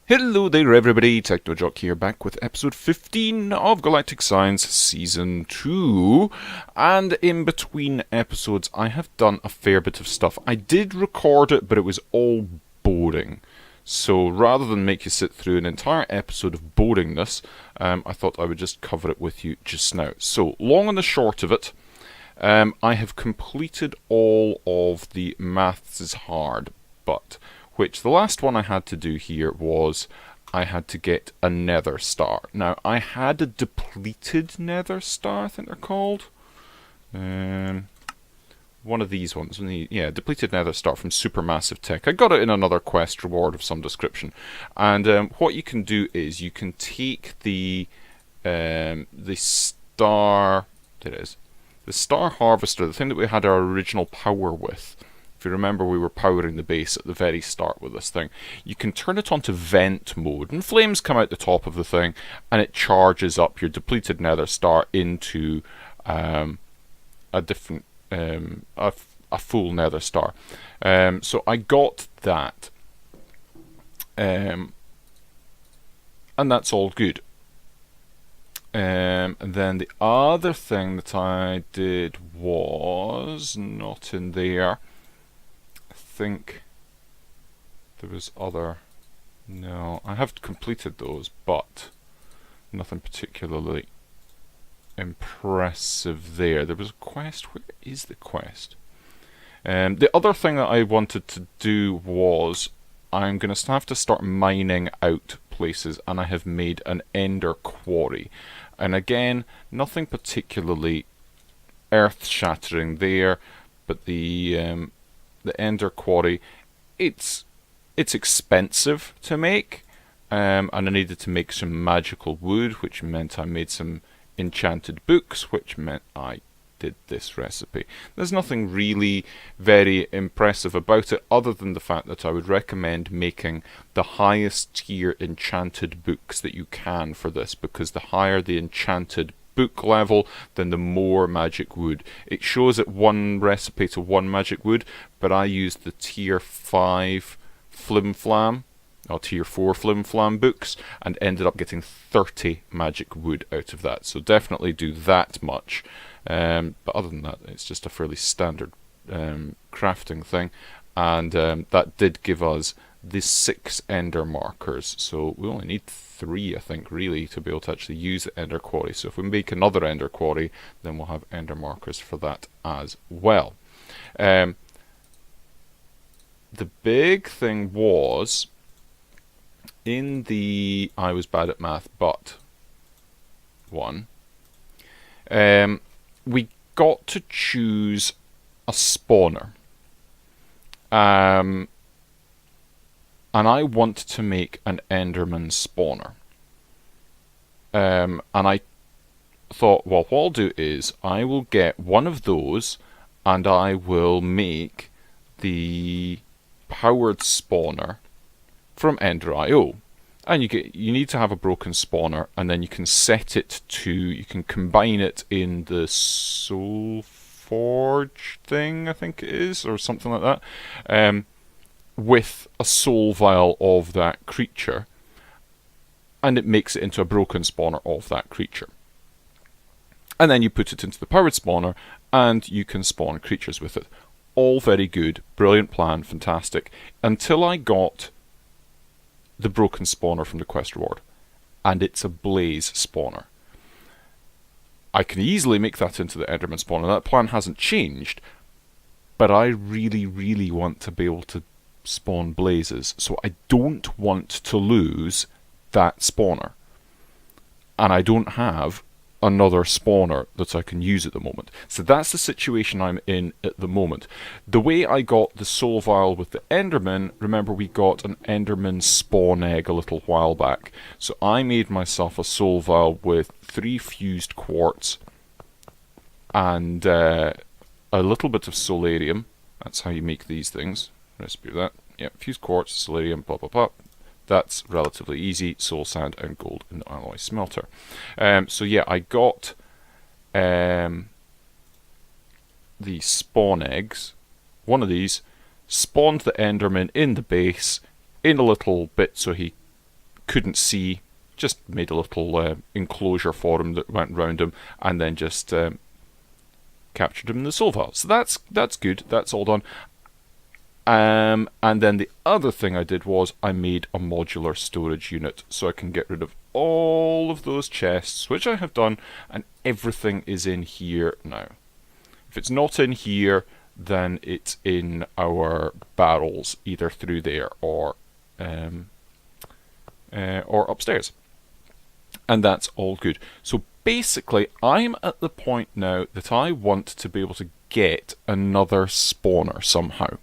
Hello there everybody, TechnoJock here, back with episode 15 of Galactic Science Season 2. And in between episodes I have done a fair bit of stuff. I did record it, but it was all boring. So rather than make you sit through an entire episode of boringness, I thought I would just cover it with you just now. So, long and the short of it, I have completed all of the Maths is Hard, but... which the last one I had to do here was I had to get a nether star. Now, I had a depleted nether star, I think they're called. One of these ones. Depleted nether star from Supermassive Tech. I got it in another quest reward of some description. And what you can do is you can take the star... there it is. The star harvester, the thing that we had our original power with. If you remember, we were powering the base at the very start with this thing. You can turn it onto vent mode, and flames come out the top of the thing, and it charges up your depleted nether star into a different, a full nether star. So I got that, and that's all good. And then the other thing that I did was not in there. Think there was other... no, I have completed those, but nothing particularly impressive there. There was a quest. Where is the quest? The other thing that I wanted to do was I'm going to have to start mining out places, and I have made an ender quarry. And again, nothing particularly earth-shattering there, but the ender quarry, it's expensive to make, and I needed to make some magical wood, which meant I made some enchanted books, which meant I did this recipe. There's nothing really very impressive about it, other than the fact that I would recommend making the highest tier enchanted books that you can for this, because the higher the enchanted book level, then the more magic wood. It shows it one recipe to one magic wood, but I used the tier 5 flim flam, or tier 4 flim flam books, and ended up getting 30 magic wood out of that. So definitely do that much. But other than that, it's just a fairly standard crafting thing. And that did give us the 6 ender markers. So we only need 3, I think, really, to be able to actually use the ender quarry. So if we make another ender quarry, then we'll have ender markers for that as well. The big thing was, in the I was bad at math, but one, we got to choose a spawner. And I want to make an Enderman spawner. And I thought, well, what I'll do is I will get one of those, and I will make the powered spawner from Ender.io. And you need to have a broken spawner, and then you can set it to, you can combine it in the Soul Forge thing, I think it is, or something like that. With a soul vial of that creature, and it makes it into a broken spawner of that creature. And then you put it into the powered spawner, and you can spawn creatures with it. All very good, brilliant plan, fantastic, until I got the broken spawner from the quest reward, and it's a blaze spawner. I can easily make that into the Enderman spawner. That plan hasn't changed, but I really, really want to be able to spawn blazes, so I don't want to lose that spawner, and I don't have another spawner that I can use at the moment. So that's the situation I'm in at the moment. The way I got the soul vial with the Enderman, remember we got an Enderman spawn egg a little while back, so I made myself a soul vial with 3 fused quartz and a little bit of solarium. That's how you make these things. Recipe of that. Yeah, fused quartz, solarium, blah blah blah. That's relatively easy. Soul sand and gold in the alloy smelter. So yeah, I got the spawn eggs. One of these spawned the Enderman in the base in a little bit, so he couldn't see, just made a little enclosure for him that went round him, and then just captured him in the soul vial. So that's good. That's all done. And then the other thing I did was I made a modular storage unit so I can get rid of all of those chests, which I have done, and everything is in here now. If it's not in here, then it's in our barrels, either through there or upstairs. And that's all good. So basically, I'm at the point now that I want to be able to get another spawner somehow.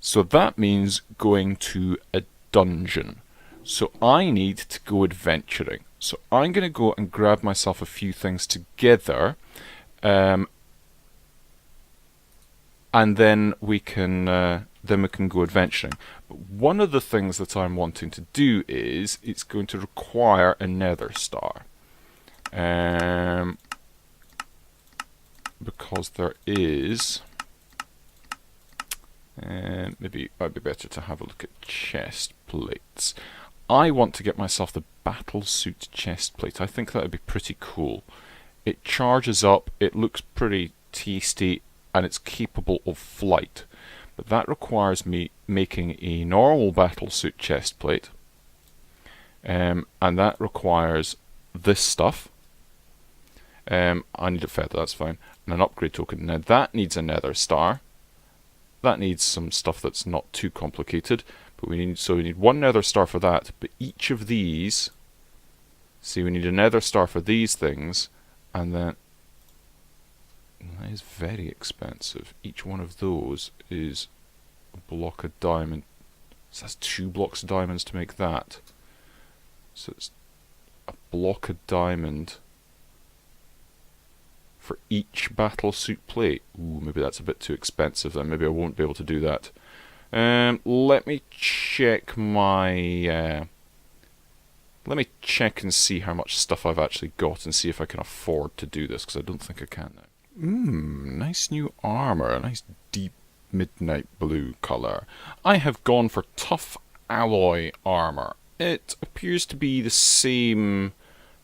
So that means going to a dungeon. So I need to go adventuring. So I'm going to go and grab myself a few things together. And then we can go adventuring. But one of the things that I'm wanting to do is it's going to require a nether star. Because there is... maybe it might be better to have a look at chest plates. I want to get myself the battle suit chest plate. I think that would be pretty cool. It charges up, it looks pretty tasty, and it's capable of flight. But that requires me making a normal battle suit chest plate. And that requires this stuff. I need a feather, that's fine. And an upgrade token. Now that needs a nether star. That needs some stuff that's not too complicated, but we need one nether star for that. But each of these, see, we need a nether star for these things, and then that is very expensive. Each one of those is a block of diamond. So that's 2 blocks of diamonds to make that. So it's a block of diamond for each battle suit plate. Ooh, maybe that's a bit too expensive then. Maybe I won't be able to do that. Let me check my... let me check and see how much stuff I've actually got and see if I can afford to do this, because I don't think I can now. Nice new armour. A nice deep midnight blue colour. I have gone for tough alloy armour. It appears to be the same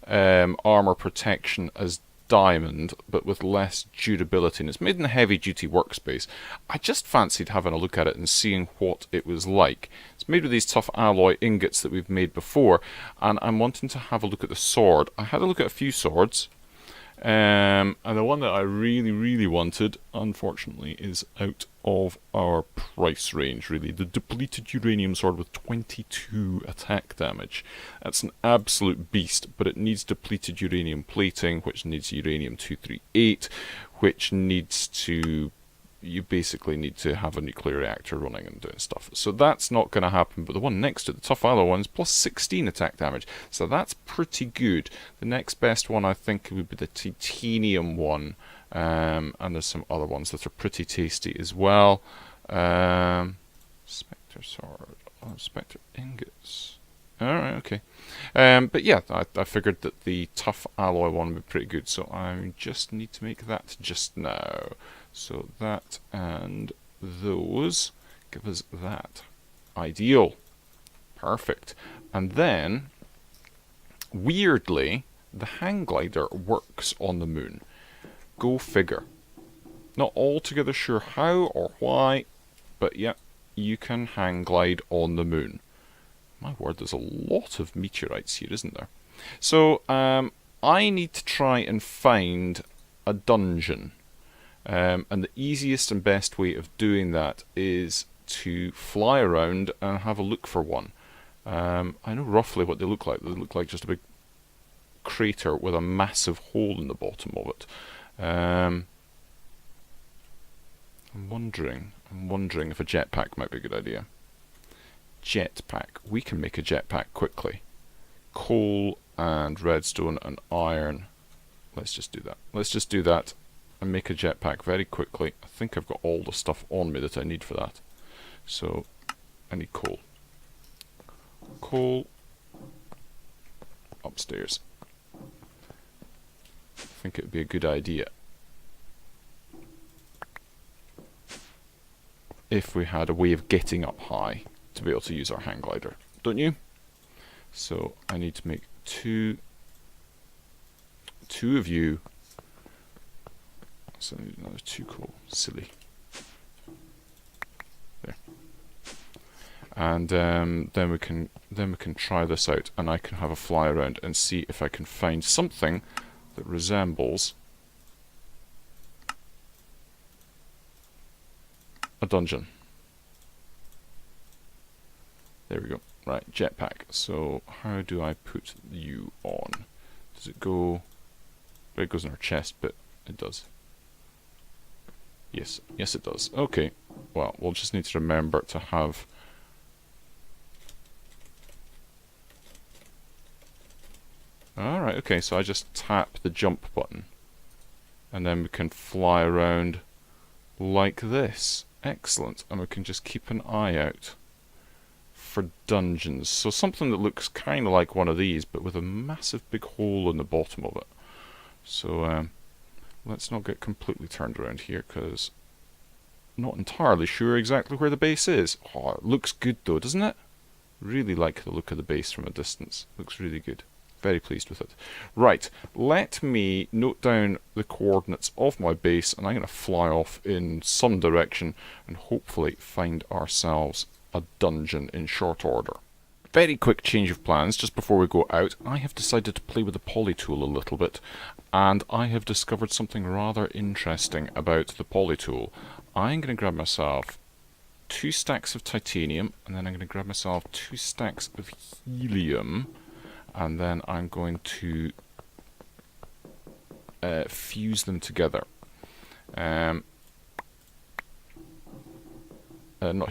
armour protection as diamond, but with less durability, and it's made in a heavy duty workspace. I just fancied having a look at it and seeing what it was like. It's made with these tough alloy ingots that we've made before, and I'm wanting to have a look at the sword. I had a look at a few swords, and the one that I really wanted, unfortunately, is out of our price range, really. The depleted uranium sword with 22 attack damage. That's an absolute beast, but it needs depleted uranium plating, which needs uranium-238, which needs to... You basically need to have a nuclear reactor running and doing stuff. So that's not going to happen, but the one next to the tough alloy one is plus 16 attack damage. So that's pretty good. The next best one I think would be the titanium one. And there's some other ones that are pretty tasty as well. Spectre sword. Oh, Spectre ingots. Alright, okay. But yeah, I figured that the tough alloy one would be pretty good. So I just need to make that just now. So that and those give us that. Ideal. Perfect. And then, weirdly, the hang glider works on the moon. Go figure. Not altogether sure how or why, but yeah, you can hang glide on the moon. My word, there's a lot of meteorites here, isn't there? So, I need to try and find a dungeon. And the easiest and best way of doing that is to fly around and have a look for one. I know roughly what they look like. They look like just a big crater with a massive hole in the bottom of it. I'm wondering if a jetpack might be a good idea. Jetpack. We can make a jetpack quickly. Coal and redstone and iron. Let's just do that. Let's just do that and make a jetpack very quickly. I think I've got all the stuff on me that I need for that. So, I need coal. Coal. Upstairs. I think it would be a good idea if we had a way of getting up high to be able to use our hang glider. Don't you? So I need to make two of you. So another 2 coal. Silly. There. And then we can try this out, and I can have a fly around and see if I can find something that resembles a dungeon. There we go. Right, jetpack. So how do I put you on? Does it go? Well, it goes in our chest, but it does. Yes, yes it does. Okay. Well, we'll just need to remember to have Alright, okay, so I just tap the jump button and then we can fly around like this. Excellent. And we can just keep an eye out for dungeons. So something that looks kind of like one of these, but with a massive big hole in the bottom of it. So let's not get completely turned around here, because I'm not entirely sure exactly where the base is. Oh, it looks good though, doesn't it? Really like the look of the base from a distance. Looks really good. Very pleased with it. Right, let me note down the coordinates of my base, and I'm going to fly off in some direction and hopefully find ourselves a dungeon in short order. Very quick change of plans just before we go out. I have decided to play with the poly tool a little bit, and I have discovered something rather interesting about the poly tool. I'm going to grab myself 2 stacks of titanium, and then I'm going to grab myself 2 stacks of helium, and then I'm going to fuse them together. Not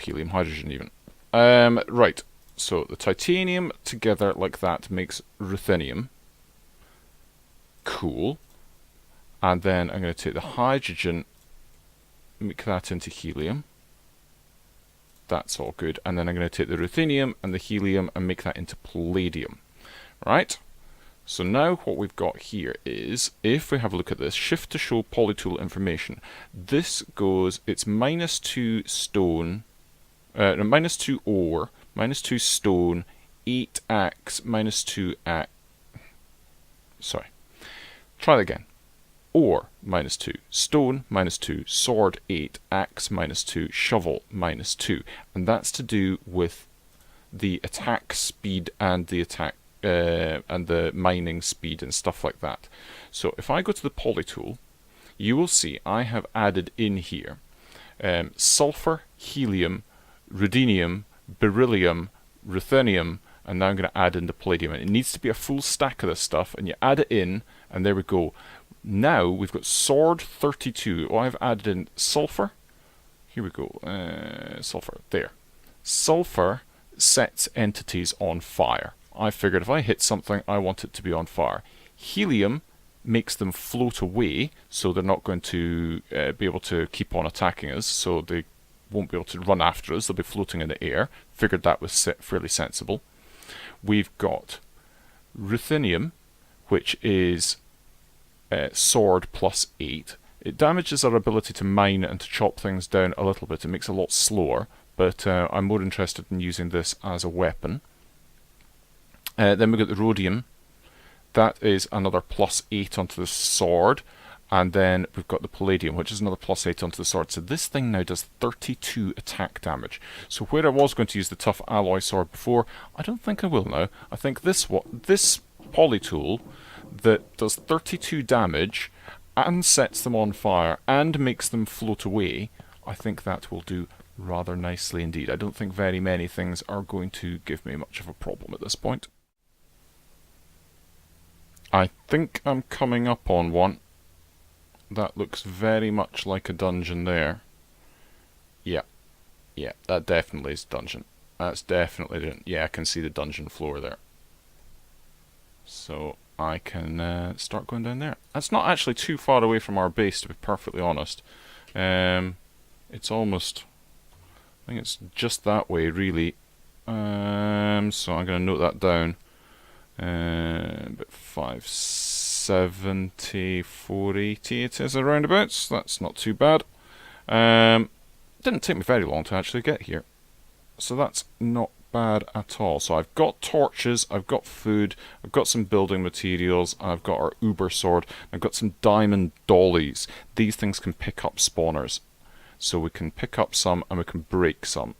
helium, hydrogen even. Right, so the titanium together like that makes ruthenium. Cool. And then I'm going to take the hydrogen, make that into helium. That's all good. And then I'm going to take the ruthenium and the helium and make that into palladium. Right, so now what we've got here is, if we have a look at this, shift to show polytool information. This goes, it's -2 stone, -2 ore, -2 stone, 8 axe, -2 axe. Sorry, try that again. Ore, -2, stone, -2, sword, 8, axe, -2, shovel, -2. And that's to do with the attack speed and the attack and the mining speed and stuff like that. So if I go to the poly tool, you will see I have added in here sulfur, helium, rudenium, beryllium, ruthenium, and now I'm going to add in the palladium. And it needs to be a full stack of this stuff, and you add it in, and there we go. Now we've got sword 32. Oh, I've added in sulfur. Here we go. Sulfur. There. Sulfur sets entities on fire. I figured if I hit something, I want it to be on fire. Helium makes them float away, so they're not going to be able to keep on attacking us, so they won't be able to run after us, they'll be floating in the air. Figured that was fairly sensible. We've got ruthenium, which is sword plus 8. It damages our ability to mine and to chop things down a little bit. It makes it a lot slower, but I'm more interested in using this as a weapon. Then we've got the rhodium. That is another +8 onto the sword. And then we've got the palladium, which is another +8 onto the sword. So this thing now does 32 attack damage. So where I was going to use the tough alloy sword before, I don't think I will now. I think this poly tool that does 32 damage and sets them on fire and makes them float away, I think that will do rather nicely indeed. I don't think very many things are going to give me much of a problem at this point. I think I'm coming up on one. That looks very much like a dungeon there. Yeah, that definitely is dungeon. That's definitely, yeah, I can see the dungeon floor there. So I can start going down there. That's not actually too far away from our base, to be perfectly honest. It's almost, I think it's just that way, really. So I'm going to note that down. But 570, 480 it is around about. That's not too bad. Didn't take me very long to actually get here, so that's not bad at all. So I've got torches, I've got food, I've got some building materials, and I've got our uber sword, I've got some diamond dollies. These things can pick up spawners. So we can pick up some and we can break some.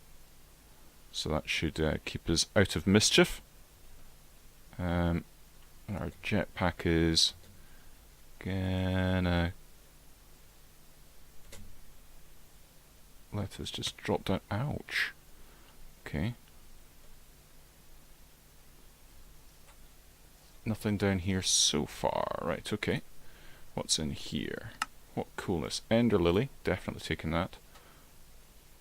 So that should keep us out of mischief. And our jetpack is gonna let us just drop down. Ouch. Okay. Nothing down here so far. Right, okay. What's in here? What coolness. Ender Lily, definitely taking that.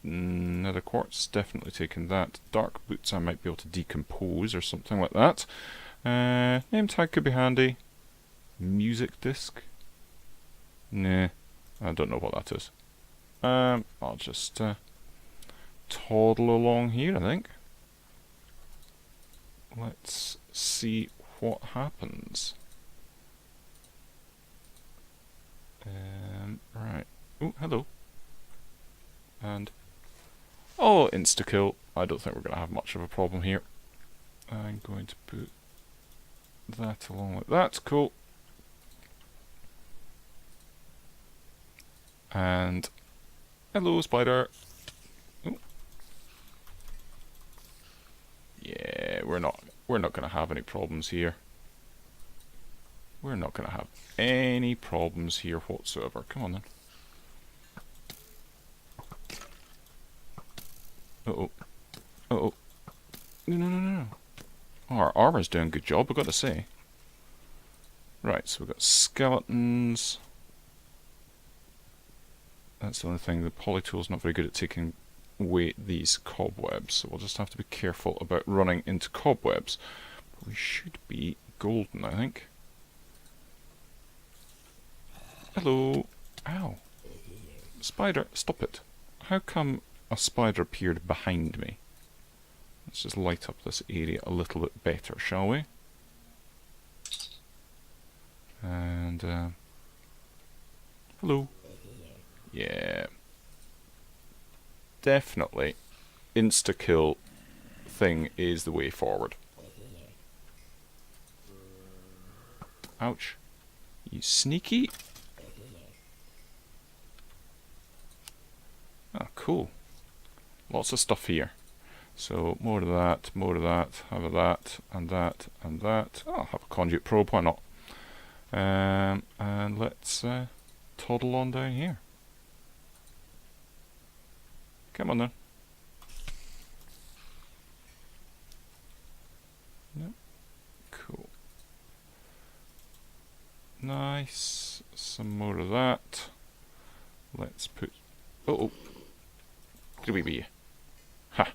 Nether Quartz, definitely taking that. Dark Boots I might be able to decompose or something like that. Name tag could be handy. Music disc? Nah, I don't know what that is. I'll just toddle along here, I think. Let's see what happens. Right. Oh, hello. And oh, insta-kill. I don't think we're going to have much of a problem here. I'm going to put that along like that. Cool. And hello, spider. Ooh. Yeah, we're not going to have any problems here. We're not going to have any problems here whatsoever. Come on then. Uh-oh. Uh-oh. No, no, no, no. Oh, our armor's doing a good job, I've got to say. Right, so we've got skeletons. That's the only thing. The polytool's not very good at taking away these cobwebs, so we'll just have to be careful about running into cobwebs. But we should be golden, I think. Hello. Ow. Spider, stop it. How come a spider appeared behind me? Let's just light up this area a little bit better, shall we? And, hello. Yeah. Definitely, insta-kill thing is the way forward. Ouch. You sneaky. Ah, cool. Lots of stuff here. So, more of that, have that, and that, and that. Oh, I'll have a conduit probe, why not? And let's toddle on down here. Come on then. Yep. Cool. Nice. Some more of that. Let's put... Uh-oh. Could we be? Ha!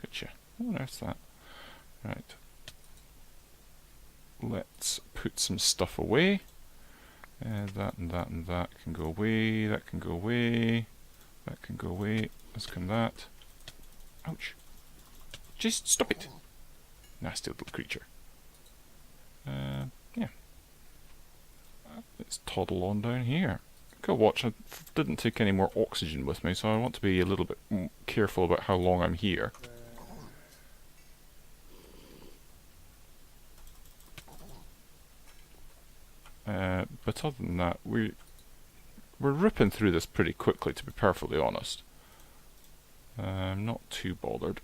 Gotcha. Oh, there's that. Right. Let's put some stuff away. That and that and that can go away. That can go away. That can go away. As can that. Ouch. Just stop it. Nasty little creature. Yeah. Let's toddle on down here. Go watch. I didn't take any more oxygen with me, so I want to be a little bit careful about how long I'm here. But other than that, we're ripping through this pretty quickly, to be perfectly honest. I'm not too bothered.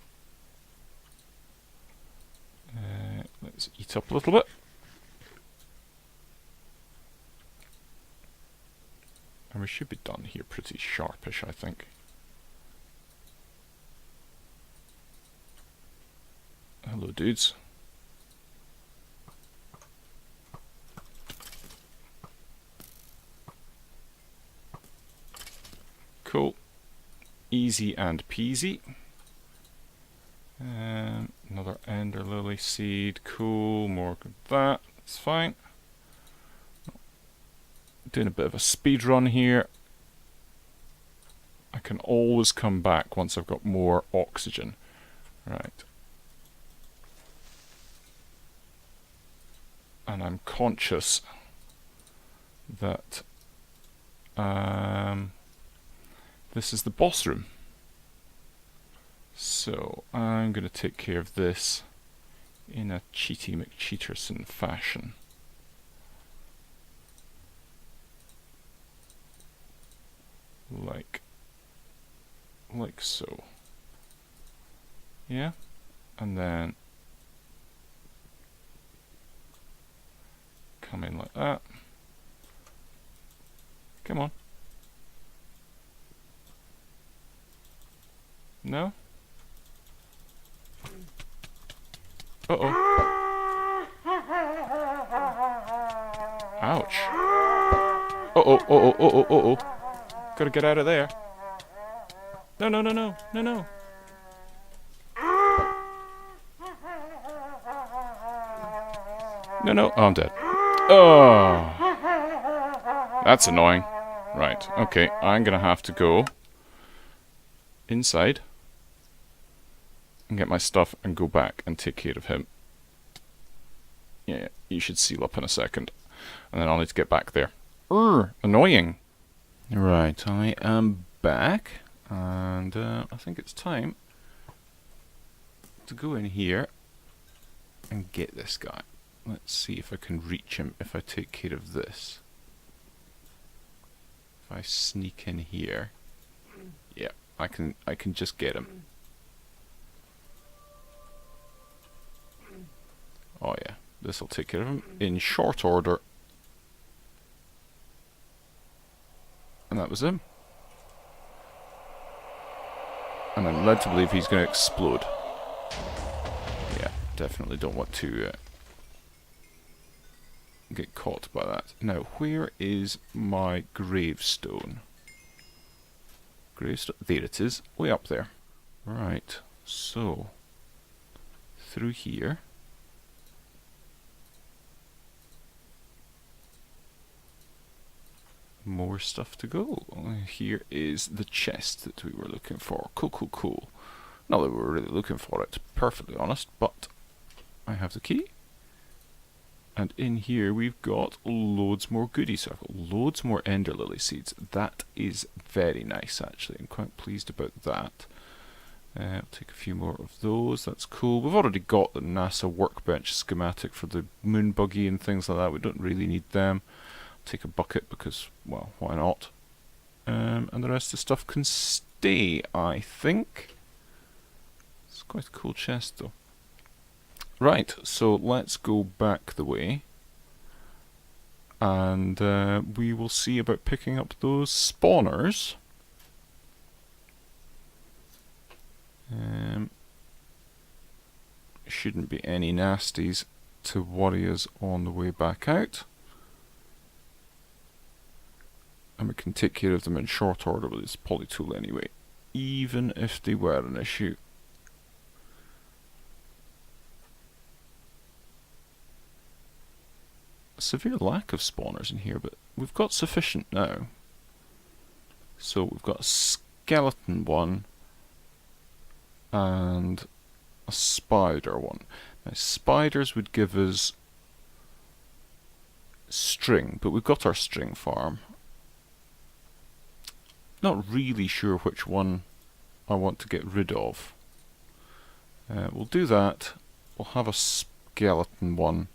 Let's eat up a little bit. And we should be done here pretty sharpish, I think. Hello, dudes. Cool. Easy and peasy. Another ender lily seed. Cool. More of that. That's fine. Doing a bit of a speed run here. I can always come back once I've got more oxygen. Right. And I'm conscious that this is the boss room. So I'm going to take care of this in a cheaty McCheaterson fashion. Like so. Yeah? And then come in like that. Come on. No? Uh-oh. Ouch. Uh-oh, uh-oh, uh-oh, uh-oh. Gotta get out of there. No, no, no, no, no, no. No, no, oh, I'm dead. Oh. That's annoying. Right, okay, I'm gonna have to go inside and get my stuff and go back and take care of him. Yeah, you should seal up in a second. And then I'll need to get back there. Annoying. Right, I am back. And I think it's time to go in here and get this guy. Let's see if I can reach him if I take care of this. If I sneak in here. Yeah, I can just get him. Oh yeah, this'll take care of him in short order. And that was him. And I'm led to believe he's going to explode. Yeah, definitely don't want to get caught by that. Now, where is my gravestone? Gravestone? There it is, way up there. Right, so through here. More stuff to go. Here is the chest that we were looking for. Cool, cool, cool. Not that we were really looking for it, perfectly honest, but I have the key. And in here we've got loads more goodies. So I've got loads more ender lily seeds. That is very nice, actually. I'm quite pleased about that. I'll take a few more of those. That's cool. We've already got the NASA workbench schematic for the moon buggy and things like that. We don't really need them. Take a bucket because, well, why not? And the rest of the stuff can stay, I think. It's quite a cool chest, though. Right, so let's go back the way. And we will see about picking up those spawners. Shouldn't be any nasties to worry us on the way back out. And we can take care of them in short order with this polytool anyway, even if they were an issue. A severe lack of spawners in here, but we've got sufficient now. So we've got a skeleton one and a spider one. Now spiders would give us string, but we've got our string farm. Not really sure which one I want to get rid of. We'll do that. We'll have a skeleton one,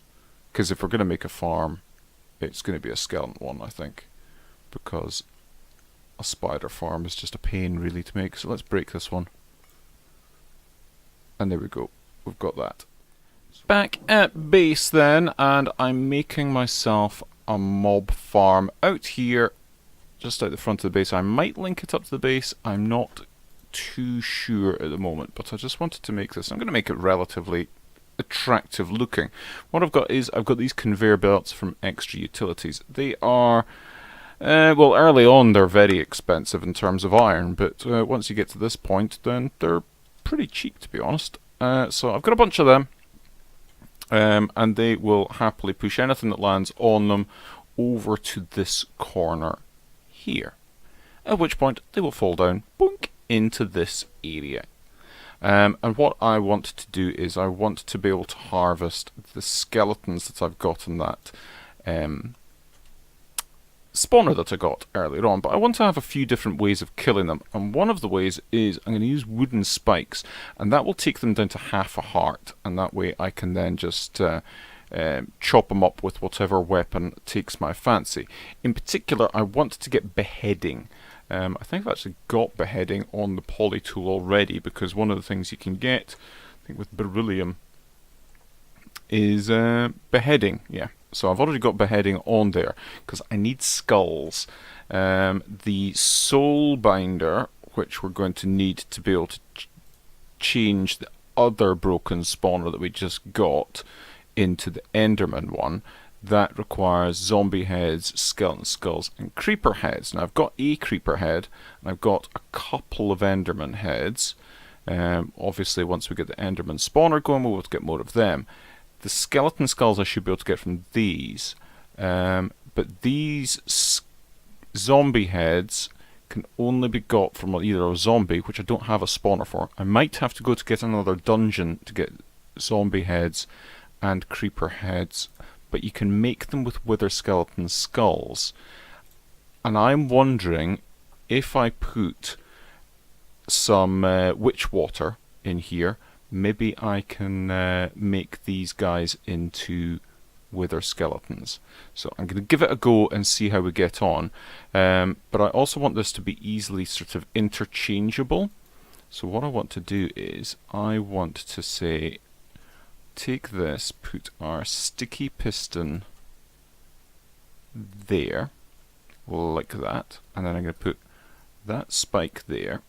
because if we're going to make a farm, it's going to be a skeleton one, I think, because a spider farm is just a pain really to make. So let's break this one. And there we go. We've got that. Back at base then, and I'm making myself a mob farm out here, just out the front of the base. I might link it up to the base. I'm not too sure at the moment, but I just wanted to make this. I'm going to make it relatively attractive looking. What I've got is I've got these conveyor belts from Extra Utilities. They are, well, early on they're very expensive in terms of iron, but once you get to this point, then they're pretty cheap, to be honest. So I've got a bunch of them, and they will happily push anything that lands on them over to this corner here, at which point they will fall down, boink, into this area. And what I want to do is I want to be able to harvest the skeletons that I've got in that spawner that I got earlier on, but I want to have a few different ways of killing them, and one of the ways is I'm going to use wooden spikes, and that will take them down to half a heart, and that way I can then just chop them up with whatever weapon takes my fancy. In particular, I want to get beheading. I think I've actually got beheading on the poly tool already, because one of the things you can get, I think with beryllium, is beheading, yeah. So I've already got beheading on there, because I need skulls. The soul binder, which we're going to need to be able to change the other broken spawner that we just got into the Enderman one, that requires zombie heads, skeleton skulls, and creeper heads. Now I've got a creeper head, and I've got a couple of Enderman heads. Obviously once we get the Enderman spawner going, we'll be able to get more of them. The skeleton skulls I should be able to get from these, but these zombie heads can only be got from either a zombie, which I don't have a spawner for. I might have to go to get another dungeon to get zombie heads and creeper heads, but you can make them with wither skeleton skulls. And I'm wondering if I put some witch water in here, maybe I can make these guys into wither skeletons. So I'm going to give it a go and see how we get on. But I also want this to be easily sort of interchangeable. So what I want to do is I want to say, take this, put our sticky piston there, like that, and then I'm going to put that spike there,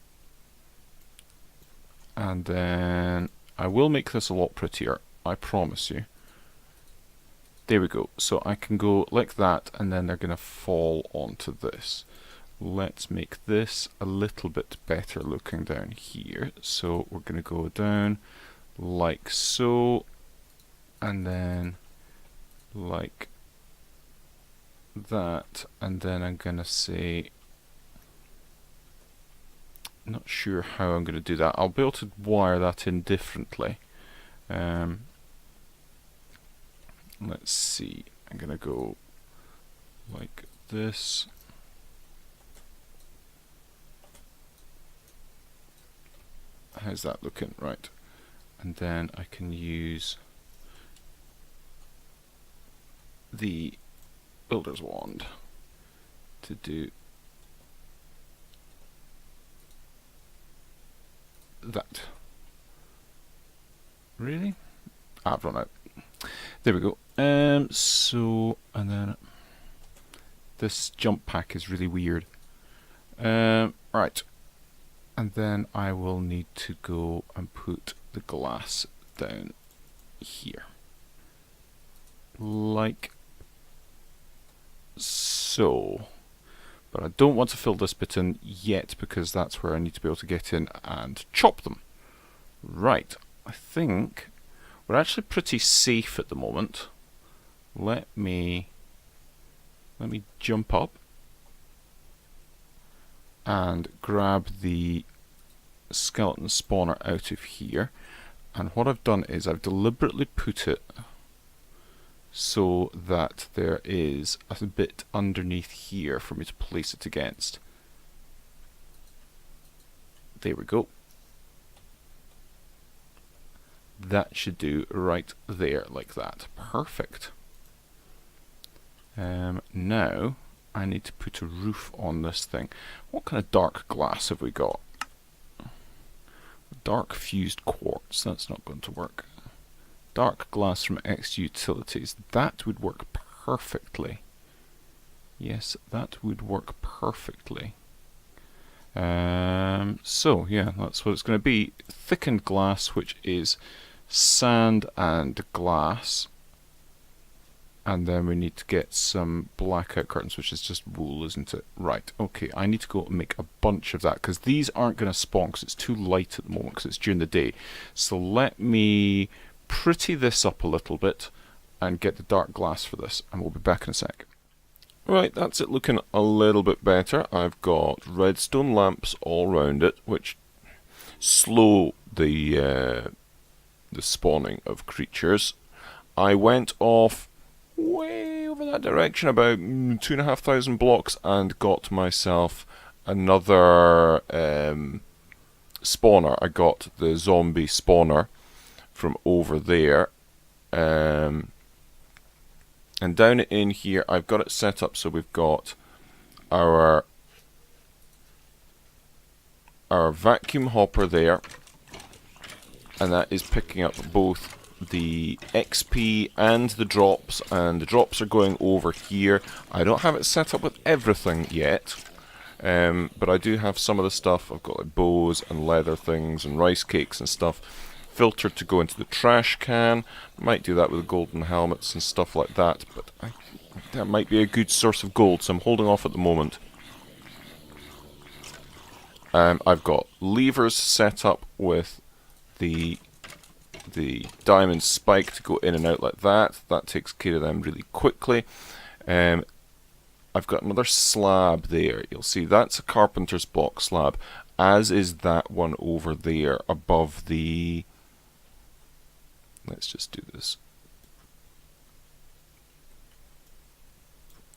and then I will make this a lot prettier, I promise you. There we go. So I can go like that, and then they're going to fall onto this. Let's make this a little bit better looking down here. So we're going to go down like so, and then like that, and then I'm going to say, not sure how I'm going to do that. I'll be able to wire that in differently. Let's see, I'm going to go like this. How's that looking? Right. And then I can use the builder's wand to do that. Really? I've run out. There we go. So, and then this jump pack is really weird. Right. And then I will need to go and put the glass down here. Like so. But I don't want to fill this bit in yet, because that's where I need to be able to get in and chop them. Right. I think we're actually pretty safe at the moment. Let me jump up and grab the skeleton spawner out of here. And what I've done is I've deliberately put it so that there is a bit underneath here for me to place it against. There we go. That should do right there, like that. Perfect. Now I need to put a roof on this thing. What kind of dark glass have we got? Dark fused quartz. That's not going to work. Dark glass from X Utilities. That would work perfectly. Yes, that would work perfectly. So yeah, that's what it's going to be. Thickened glass, which is sand and glass. And then we need to get some blackout curtains, which is just wool, isn't it? Right, okay, I need to go and make a bunch of that, because these aren't going to spawn, because it's too light at the moment, because it's during the day. So let me pretty this up a little bit, and get the dark glass for this, and we'll be back in a sec. Right, that's it looking a little bit better. I've got redstone lamps all around it, which slow the spawning of creatures. I went off way over over that direction, about 2,500 blocks, and got myself another spawner. I got the zombie spawner from over there. And down in here, I've got it set up so we've got our vacuum hopper there, and that is picking up both the XP and the drops are going over here. I don't have it set up with everything yet, but I do have some of the stuff. I've got like bows and leather things and rice cakes and stuff filtered to go into the trash can. Might do that with golden helmets and stuff like that, but that might be a good source of gold, so I'm holding off at the moment. I've got levers set up with the diamond spike to go in and out like that. That takes care of them really quickly. I've got another slab there. You'll see that's a carpenter's block slab, as is that one over there above the... Let's just do this.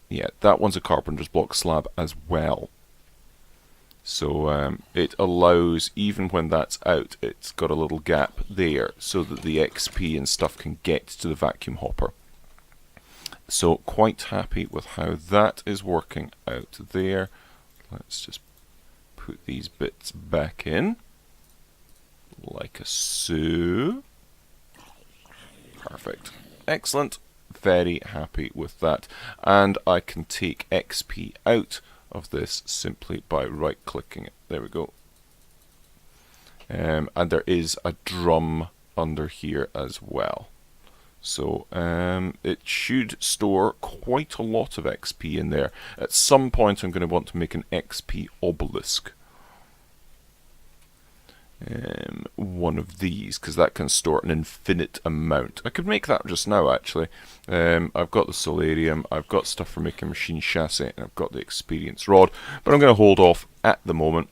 Yeah, that one's a carpenter's block slab as well. So it allows, even when that's out, it's got a little gap there so that the XP and stuff can get to the vacuum hopper. So quite happy with how that is working out there. Let's just put these bits back in, like so. Perfect. Excellent. Very happy with that. And I can take XP out of this simply by right clicking it. There we go. And there is a drum under here as well. So it should store quite a lot of XP in there. At some point I'm going to want to make an XP obelisk. One of these, because that can store an infinite amount. I could make that just now actually. I've got the solarium, I've got stuff for making machine chassis, and I've got the experience rod, but I'm going to hold off at the moment.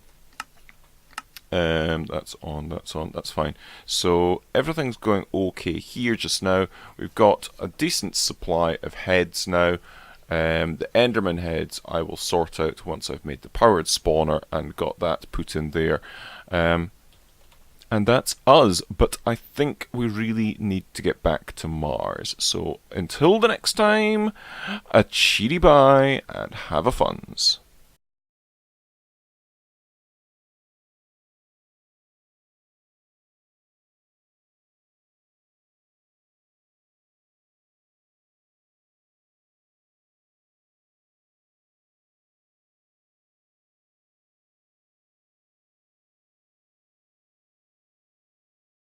That's on, that's fine. So everything's going okay here just now. We've got a decent supply of heads now. The Enderman heads I will sort out once I've made the powered spawner and got that put in there. And that's us, but I think we really need to get back to Mars. So until the next time, a cheery bye and have a funs.